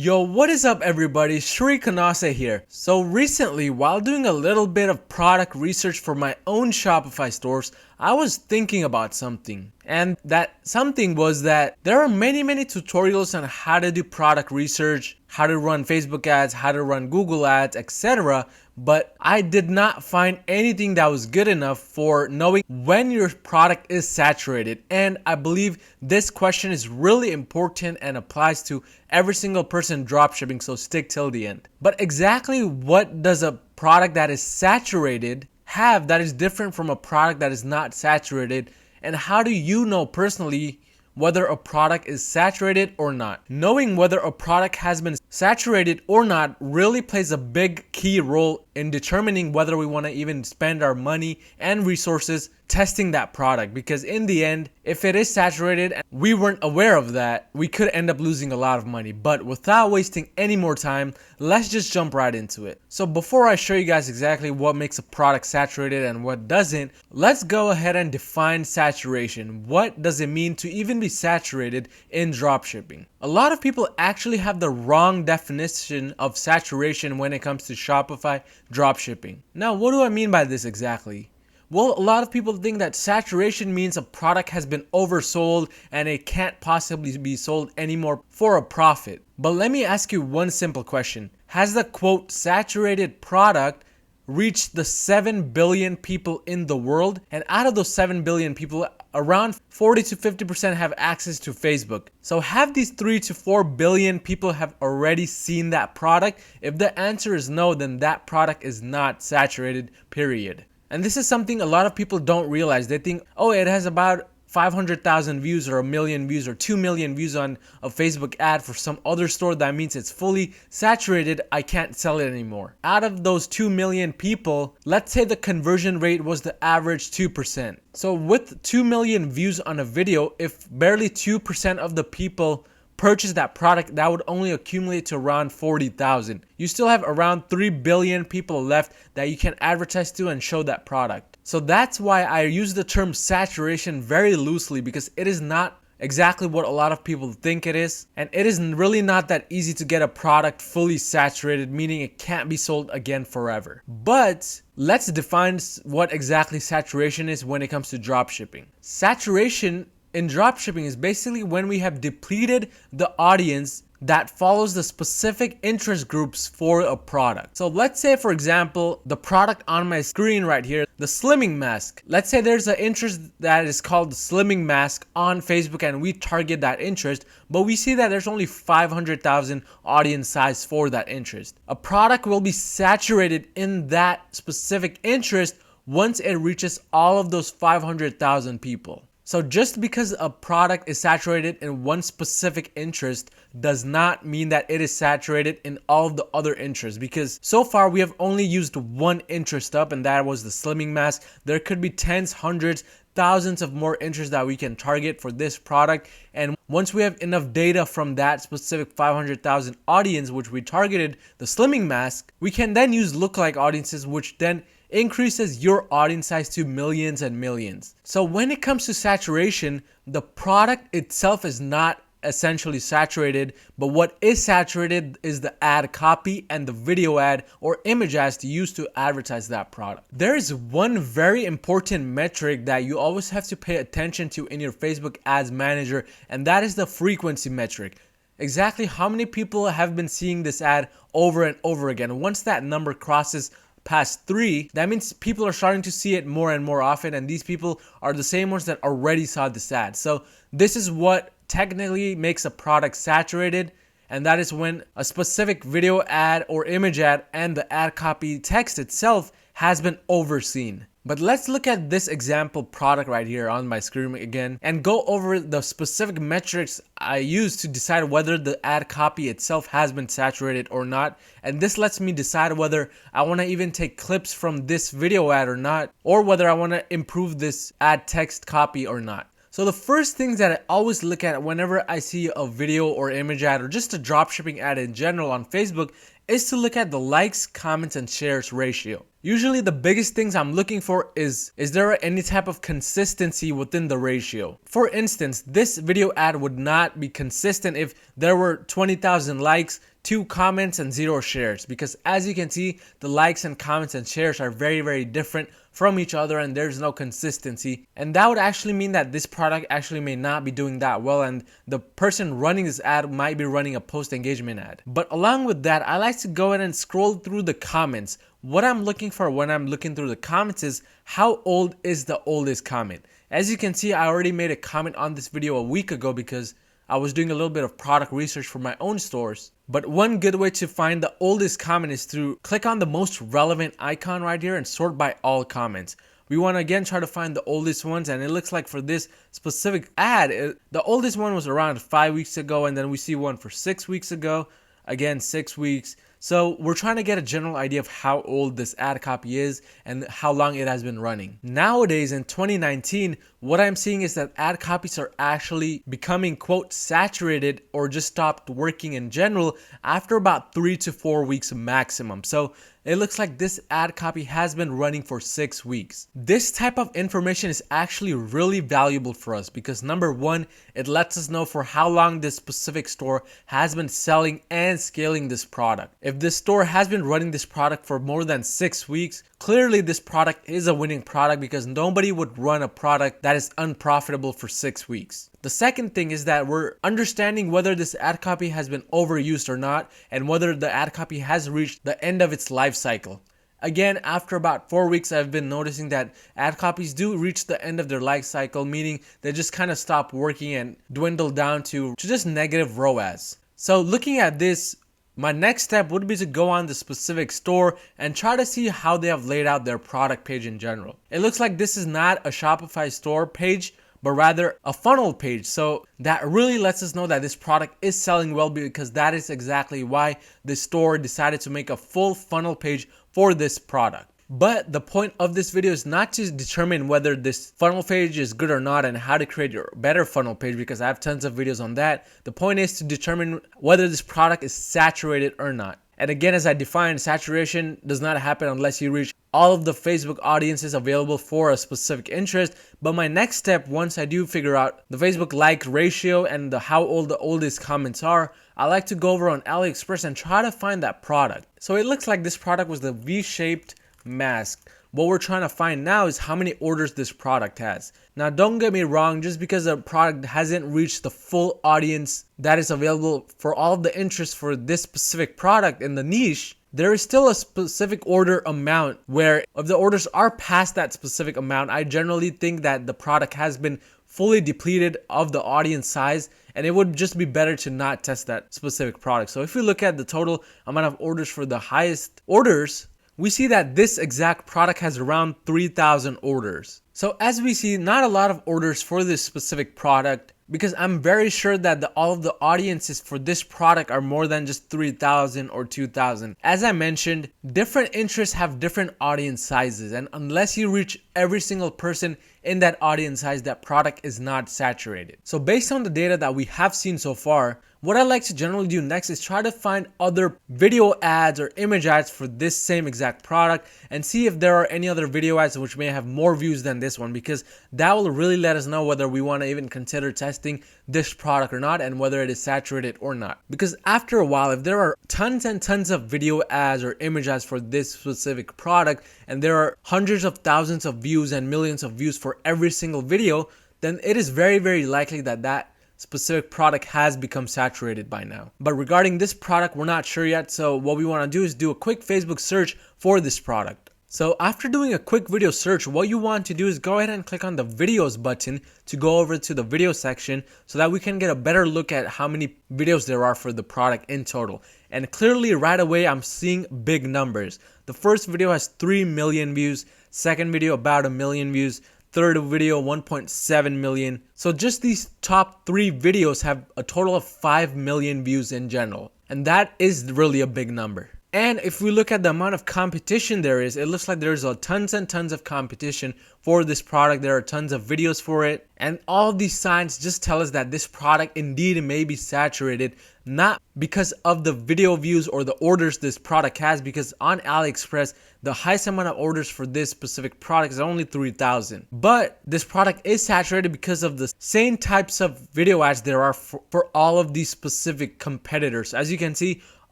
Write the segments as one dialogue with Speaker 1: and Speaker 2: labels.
Speaker 1: Yo, what is up everybody? Shri Kanase here. So recently, while doing a little bit of product research for my own Shopify stores, I was thinking about something. And that something was that there are many tutorials on how to do product research, how to run Facebook ads, how to run Google ads, etc. But I did not find anything that was good enough for knowing when your product is saturated. And I believe this question is really important and applies to every single person dropshipping, so stick till the end. But exactly what does a product that is saturated have that is different from a product that is not saturated? And how do you know personally whether a product is saturated or not? Knowing whether a product has been saturated or not really plays a big key role in determining whether we want to even spend our money and resources testing that product, because in the end, if it is saturated and we weren't aware of that, we could end up losing a lot of money. But without wasting any more time, let's just jump right into it. So before I show you guys exactly what makes a product saturated and what doesn't, let's go ahead and define saturation. What does it mean to even be saturated in dropshipping? A lot of people actually have the wrong definition of saturation when it comes to Shopify dropshipping. Now, what do I mean by this exactly? Well, a lot of people think that saturation means a product has been oversold and it can't possibly be sold anymore for a profit. But let me ask you one simple question. Has the quote saturated product reached the 7 billion people in the world? And out of those 7 billion people, around 40 to 50% have access to Facebook. So have these 3 to 4 billion people have already seen that product? If the answer is no, then that product is not saturated, period. And this is something a lot of people don't realize. They think, oh, it has about 500,000 views or 1 million views or 2 million views on a Facebook ad for some other store. That means it's fully saturated. I can't sell it anymore. Out of those 2 million people, let's say the conversion rate was the average 2%. So with 2 million views on a video, if barely 2% of the people purchase that product, that would only accumulate to around 40,000. You still have around 3 billion people left that you can advertise to and show that product. So that's why I use the term saturation very loosely, because it is not exactly what a lot of people think it is. And it is really not that easy to get a product fully saturated, meaning it can't be sold again forever. But let's define what exactly saturation is when it comes to dropshipping. Saturation in dropshipping is basically when we have depleted the audience that follows the specific interest groups for a product. So let's say, for example, the product on my screen right here, the slimming mask. Let's say there's an interest that is called the slimming mask on Facebook and we target that interest, but we see that there's only 500,000 audience size for that interest. A product will be saturated in that specific interest once it reaches all of those 500,000 people. So just because a product is saturated in one specific interest does not mean that it is saturated in all of the other interests, because so far we have only used one interest up, and that was the slimming mask. There could be tens, hundreds, thousands of more interests that we can target for this product. And once we have enough data from that specific 500,000 audience which we targeted the slimming mask, we can then use lookalike audiences, which then increases your audience size to millions and millions. So when it comes to saturation, the product itself is not essentially saturated, but what is saturated is the ad copy and the video ad or image ads used to advertise that product. There is one very important metric that you always have to pay attention to in your Facebook ads manager, and that is the frequency metric. Exactly how many people have been seeing this ad over and over again. Once that number crosses past 3, that means people are starting to see it more and more often, and these people are the same ones that already saw this ad. So this is what technically makes a product saturated, and that is when a specific video ad or image ad and the ad copy text itself has been overseen. But let's look at this example product right here on my screen again and go over the specific metrics I use to decide whether the ad copy itself has been saturated or not. And this lets me decide whether I want to even take clips from this video ad or not, or whether I want to improve this ad text copy or not. So the first things that I always look at whenever I see a video or image ad or just a dropshipping ad in general on Facebook is to look at the likes, comments, and shares ratio. Usually the biggest things I'm looking for is there any type of consistency within the ratio. For instance, this video ad would not be consistent if there were 20,000 likes, 2 comments, and 0 shares, because as you can see, the likes and comments and shares are very different from each other and there's no consistency, and that would actually mean that this product actually may not be doing that well, and the person running this ad might be running a post engagement ad. But along with that, I like to go ahead and scroll through the comments. What I'm looking for when I'm looking through the comments is how old is the oldest comment. As you can see, I already made a comment on this video a week ago because I was doing a little bit of product research for my own stores. But one good way to find the oldest comment is to click on the most relevant icon right here and sort by all comments. We want to again try to find the oldest ones, and it looks like for this specific ad, the oldest one was around 5 weeks ago, and then we see one for 6 weeks ago, again 6 weeks. So we're trying to get a general idea of how old this ad copy is and how long it has been running. Nowadays in 2019, what I'm seeing is that ad copies are actually becoming, quote, saturated or just stopped working in general after about 3 to 4 weeks maximum. So it looks like this ad copy has been running for 6 weeks. This type of information is actually really valuable for us because number one, it lets us know for how long this specific store has been selling and scaling this product. If this store has been running this product for more than 6 weeks, clearly this product is a winning product because nobody would run a product that is unprofitable for 6 weeks. The second thing is that we're understanding whether this ad copy has been overused or not and whether the ad copy has reached the end of its life cycle. Again, after about 4 weeks, I've been noticing that ad copies do reach the end of their life cycle, meaning they just kind of stop working and dwindle down to just negative ROAS. So looking at this, my next step would be to go on the specific store and try to see how they have laid out their product page in general. It looks like this is not a Shopify store page, but rather a funnel page. So that really lets us know that this product is selling well because that is exactly why the store decided to make a full funnel page for this product. But the point of this video is not to determine whether this funnel page is good or not and how to create your better funnel page, because I have tons of videos on that. The point is to determine whether this product is saturated or not. And again, as I defined, saturation does not happen unless you reach all of the Facebook audiences available for a specific interest. But my next step, once I do figure out the Facebook like ratio and how old the oldest comments are, I like to go over on Aliexpress and try to find that product. So it looks like this product was the V-shaped mask. What we're trying to find now is how many orders this product has. Now don't get me wrong, just because a product hasn't reached the full audience that is available for all of the interest for this specific product in the niche, there is still a specific order amount where if the orders are past that specific amount, I generally think that the product has been fully depleted of the audience size, and it would just be better to not test that specific product. So if we look at the total amount of orders for the highest orders, we see that this exact product has around 3,000 orders. So as we see, not a lot of orders for this specific product, because I'm very sure that all of the audiences for this product are more than just 3,000 or 2,000. As I mentioned, different interests have different audience sizes, and unless you reach every single person in that audience size, that product is not saturated. So based on the data that we have seen so far, what I like to generally do next is try to find other video ads or image ads for this same exact product and see if there are any other video ads which may have more views than this one, because that will really let us know whether we want to even consider testing this product or not and whether it is saturated or not. Because after a while, if there are tons and tons of video ads or image ads for this specific product and there are hundreds of thousands of views and millions of views for every single video, then it is very likely that that specific product has become saturated by now. But regarding this product, we're not sure yet, so what we want to do is do a quick Facebook search for this product. So after doing a quick video search, what you want to do is go ahead and click on the videos button to go over to the video section so that we can get a better look at how many videos there are for the product in total. And clearly right away, I'm seeing big numbers. The first video has 3 million views, second video about 1 million views, third video 1.7 million. So just these top 3 videos have a total of 5 million views in general. And that is really a big number. And if we look at the amount of competition there is, it looks like there's tons and tons of competition for this product. There are tons of videos for it. And all these signs just tell us that this product indeed may be saturated, not because of the video views or the orders this product has, because on AliExpress, the highest amount of orders for this specific product is only 3,000. But this product is saturated because of the same types of video ads there are for all of these specific competitors. As you can see,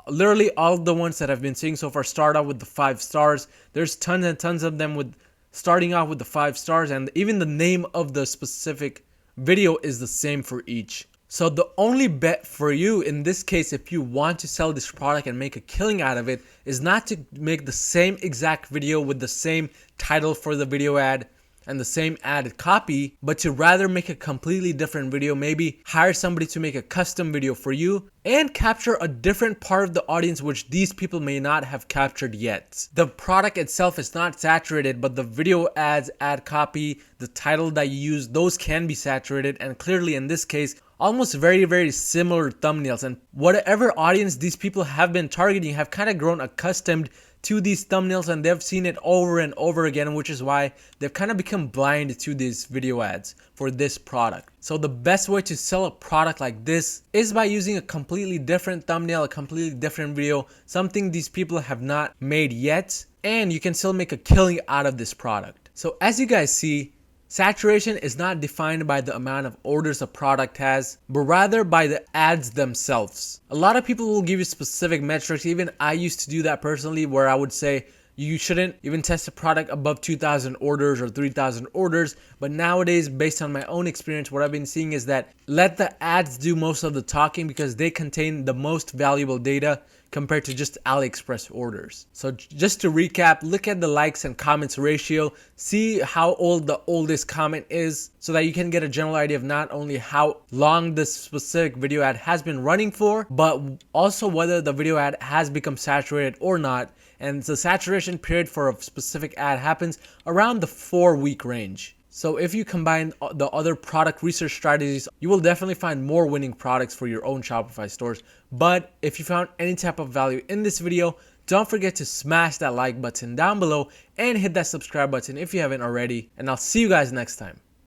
Speaker 1: literally all the ones that I've been seeing so far start out with the 5 stars. There's tons and tons of them with starting off with the 5 stars, and even the name of the specific video is the same for each. So the only bet for you in this case, if you want to sell this product and make a killing out of it, is not to make the same exact video with the same title for the video ad and the same ad copy, but to rather make a completely different video. Maybe hire somebody to make a custom video for you and capture a different part of the audience which these people may not have captured yet. The product itself is not saturated, but the video ads, ad copy, the title that you use, those can be saturated. And clearly in this case, almost very similar thumbnails, and whatever audience these people have been targeting have kind of grown accustomed to these thumbnails, and they've seen it over and over again, which is why they've kind of become blind to these video ads for this product. So the best way to sell a product like this is by using a completely different thumbnail, a completely different video, something these people have not made yet, and you can still make a killing out of this product. So as you guys see, saturation is not defined by the amount of orders a product has, but rather by the ads themselves. A lot of people will give you specific metrics. Even I used to do that personally, where I would say you shouldn't even test a product above 2,000 orders or 3,000 orders. But nowadays, based on my own experience, what I've been seeing is that let the ads do most of the talking, because they contain the most valuable data compared to just AliExpress orders. So just to recap, look at the likes and comments ratio, see how old the oldest comment is, so that you can get a general idea of not only how long this specific video ad has been running for, but also whether the video ad has become saturated or not. And the saturation period for a specific ad happens around the 4-week range. So if you combine the other product research strategies, you will definitely find more winning products for your own Shopify stores. But if you found any type of value in this video, don't forget to smash that like button down below and hit that subscribe button if you haven't already. And I'll see you guys next time.